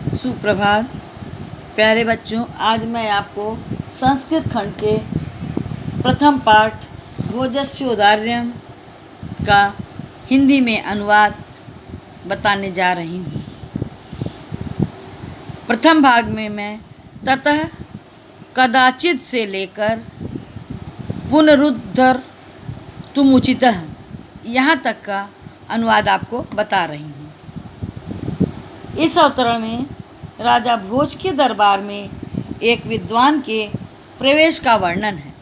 सुप्रभात प्यारे बच्चों। आज मैं आपको संस्कृत खंड के प्रथम पाठ भोजस्योदार्यम का हिंदी में अनुवाद बताने जा रही हूँ। प्रथम भाग में मैं ततः कदाचित से लेकर पुनरुद्धर तुमुचितः यहाँ तक का अनुवाद आपको बता रही हूँ। इस अवतरण में राजा भोज के दरबार में एक विद्वान के प्रवेश का वर्णन है।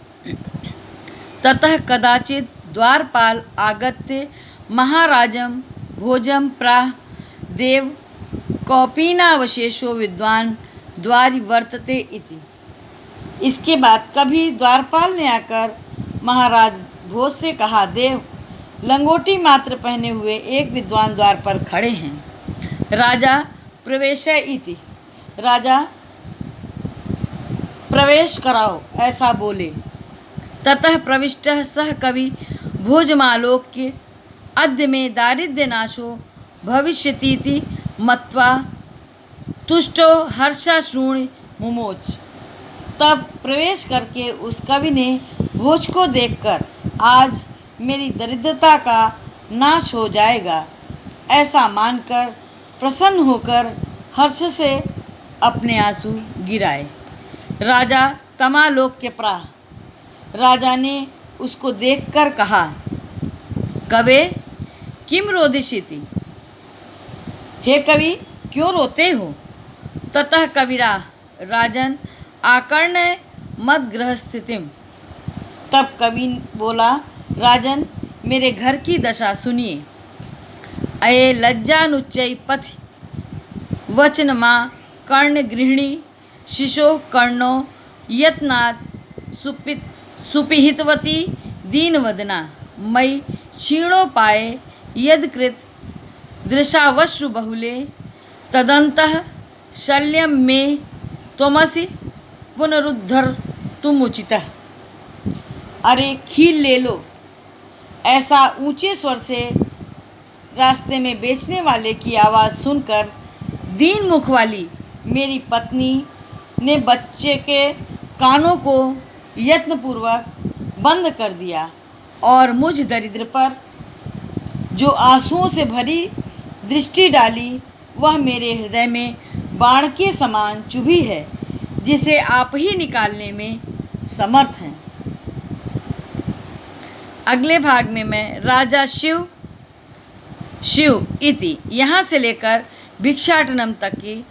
ततः कदाचित द्वारपाल आगत्य महाराजम भोजम प्राह देव कौपीनावशेषो विद्वान द्वारि वर्तते इति। इसके बाद कभी द्वारपाल ने आकर महाराज भोज से कहा, देव लंगोटी मात्र पहने हुए एक विद्वान द्वार पर खड़े हैं। राजा प्रवेश इति, राजा प्रवेश कराओ ऐसा बोले। ततः प्रविष्टः सह कवि भोजमालोक्य अद्य में दारिद्र्य नाशो भविष्यतीति मत्वा तुष्टो हर्षाश्रूणि मुमोच। तब प्रवेश करके उस कवि ने भोज को देखकर आज मेरी दरिद्रता का नाश हो जाएगा ऐसा मानकर प्रसन्न होकर हर्ष से अपने आंसू गिराए। राजा तमालोक्य प्राह, राजा ने उसको देखकर कहा, कवे किम रोदिष्यति, हे कवि क्यों रोते हो। ततः कविरा राजन आकर्ण मद्गृह स्थितिम। तब कवि बोला, राजन मेरे घर की दशा सुनिए। अये लज्जानुच्चय पथि वचन माँ कर्ण गृहिणी शिशो कर्णो यत्नात् सुपिहितवती दीनवदना मयि क्षीणोपाये यदकृत दृशावश्रु बहुले तदन्तः शल्यं मे त्वमसि पुनरुद्धर तुमुचितः। अरे खील ले लो। ऐसा ऊंचे स्वर से रास्ते में बेचने वाले की आवाज़ सुनकर दीन मुख वाली मेरी पत्नी ने बच्चे के कानों को यत्नपूर्वक बंद कर दिया और मुझ दरिद्र पर जो आंसुओं से भरी दृष्टि डाली वह मेरे हृदय में बाण के समान चुभी है जिसे आप ही निकालने में समर्थ हैं। अगले भाग में मैं राजा शिव इति यहाँ से लेकर भिक्षाटनम तक की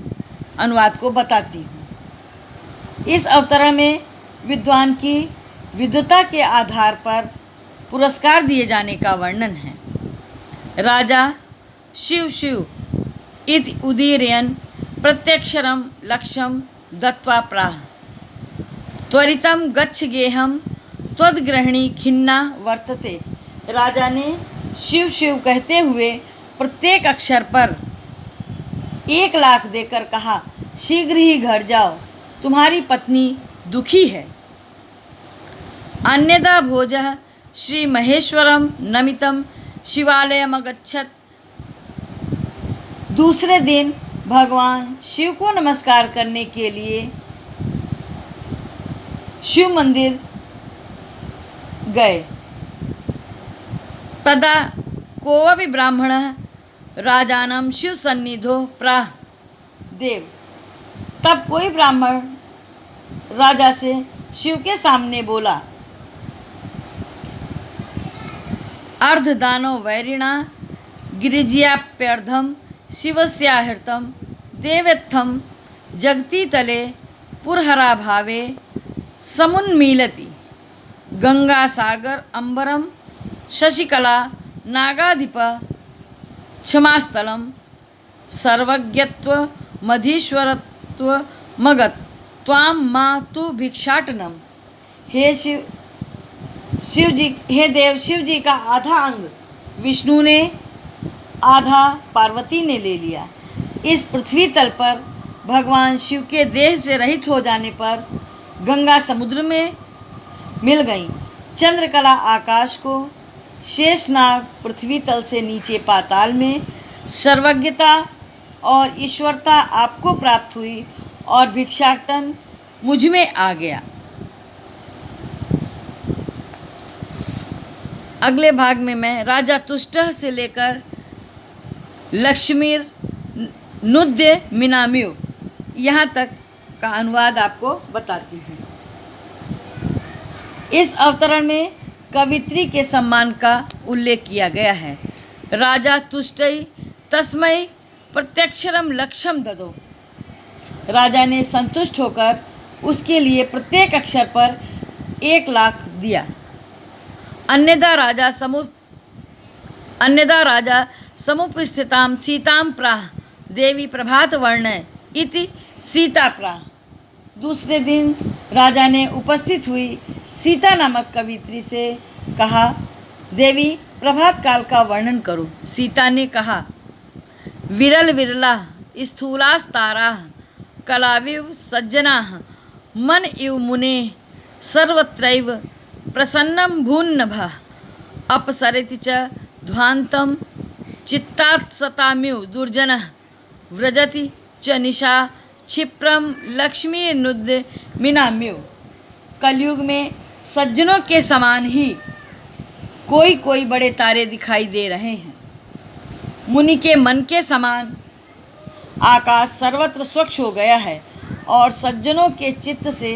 अनुवाद को बताती हूँ। इस अवतरण में विद्वान की विद्वता के आधार पर पुरस्कार दिए जाने का वर्णन है। राजा शिव इति उदीरयन् प्रत्यक्षरं लक्ष्यं दत्वा प्राह, त्वरितं गच्छ गेहं त्वद्ग्रहणी खिन्ना वर्तते। राजा ने शिव कहते हुए प्रत्येक अक्षर पर 1,00,000 देकर कहा, शीघ्र ही घर जाओ, तुम्हारी पत्नी दुखी है। अन्यदा भोजः श्री महेश्वरम नमितम शिवालयमगच्छत्। दूसरे दिन भगवान शिव को नमस्कार करने के लिए शिव मंदिर गए। तदा कोऽपि ब्राह्मणः राजानं शिव सन्निधो प्राह, देव। तब कोई ब्राह्मण राजा से शिव के सामने बोला, अर्धदानो वैरिणा गिरिज्याप्यर्धम शिवस्याहृतं देवेत्थं जगति तले पुरहरा भावे समुन्मीलति गंगा सागर अंबरम शशिकला नागाधिप क्षमास्थलम सर्वज्ञत्व मधीश्वरत्व मगत त्वाम माँ तु भिक्षाटनम। हे देव, शिव जी का आधा अंग विष्णु ने, आधा पार्वती ने ले लिया। इस पृथ्वी तल पर भगवान शिव के देह से रहित हो जाने पर गंगा समुद्र में मिल गई, चंद्रकला आकाश को, शेषनाग पृथ्वी तल से नीचे पाताल में, सर्वज्ञता और ईश्वरता आपको प्राप्त हुई और भिक्षाटन मुझ में आ गया। अगले भाग में मैं राजा तुष्टः से लेकर लक्ष्मीर नुद्य मिनाम्यु यहाँ तक का अनुवाद आपको बताती हूँ। इस अवतरण में कवित्री के सम्मान का उल्लेख किया गया है। राजा तुष्टई तस्मै प्रत्यक्षरम लक्ष्यम ददो। राजा ने संतुष्ट होकर उसके लिए प्रत्येक अक्षर पर 1,00,000 दिया। अन्यदा राजा समुपस्थितां सीतां प्राह देवी प्रभात वर्ण इति सीता प्राह। दूसरे दिन राजा ने उपस्थित हुई सीता नामक कवित्री से कहा, देवी प्रभात काल का वर्णन करो। सीता ने कहा, विरल विरला स्थूलास्तारा कलाविव सज्जना मन इव मुने सर्वत्रैव प्रसन्नं भून्नभः अपसरति च ध्वान्तं चित्तात् सताम्यु दुर्जनः व्रजति च निशा क्षिप्रम लक्ष्मीर्नुद्य मिनाम्यु। कलयुग में सज्जनों के समान ही कोई कोई बड़े तारे दिखाई दे रहे हैं। मुनि के मन के समान आकाश सर्वत्र स्वच्छ हो गया है और सज्जनों के चित्त से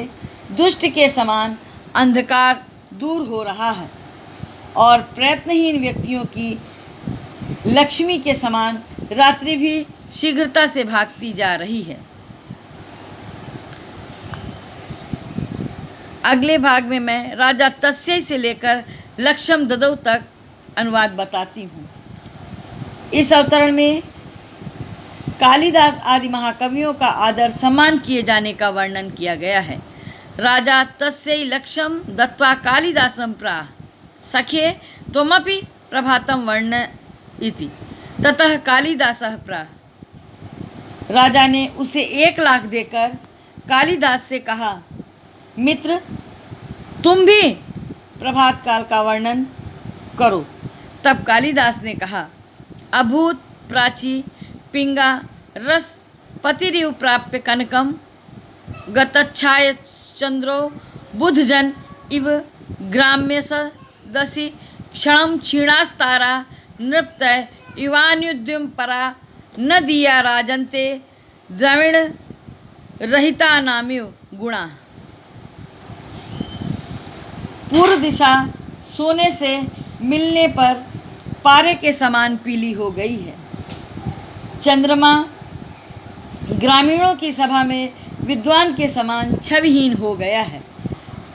दुष्ट के समान अंधकार दूर हो रहा है और प्रयत्नहीन व्यक्तियों की लक्ष्मी के समान रात्रि भी शीघ्रता से भागती जा रही है। अगले भाग में मैं राजा तस्य से लेकर लक्ष्यम ददौ तक अनुवाद बताती हूँ। इस अवतरण में कालिदास आदि महाकवियों का आदर सम्मान किए जाने का वर्णन किया गया है। राजा तस्यै लक्ष्यम दत्वा कालिदासं प्राह सखे त्वमपि प्रभातं वर्ण इति। ततः कालिदासः प्राह। राजा ने उसे 1,00,000 देकर कालिदास से कहा, मित्र तुम भी प्रभात काल का वर्णन करो। तब कालिदास ने कहा, अभूत प्राची पिंगा रस पतिरिव प्राप्य कनकम गतच्छाय चंद्रो बुधजन इव ग्राम्य सदसि क्षणम क्षीणास्तारा नृप्तय इवान्युद्यम परा न दिया राजन्ते द्रविण रहिता नाम्यु गुणा। पूर्व दिशा सोने से मिलने पर पारे के समान पीली हो गई है। चंद्रमा ग्रामीणों की सभा में विद्वान के समान छविहीन हो गया है।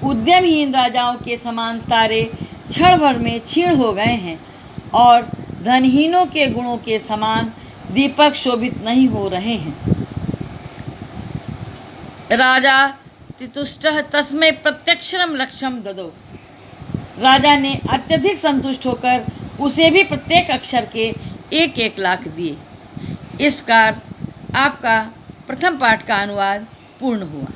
उद्यमहीन राजाओं के समान तारे क्षण भर में क्षीण हो गए हैं और धनहीनों के गुणों के समान दीपक शोभित नहीं हो रहे हैं। राजा तितुष्टः तस्मै प्रत्यक्षरम लक्ष्यम ददौ। राजा ने अत्यधिक संतुष्ट होकर उसे भी प्रत्येक अक्षर के 1,00,000 दिए। इस प्रकार आपका प्रथम पाठ का अनुवाद पूर्ण हुआ।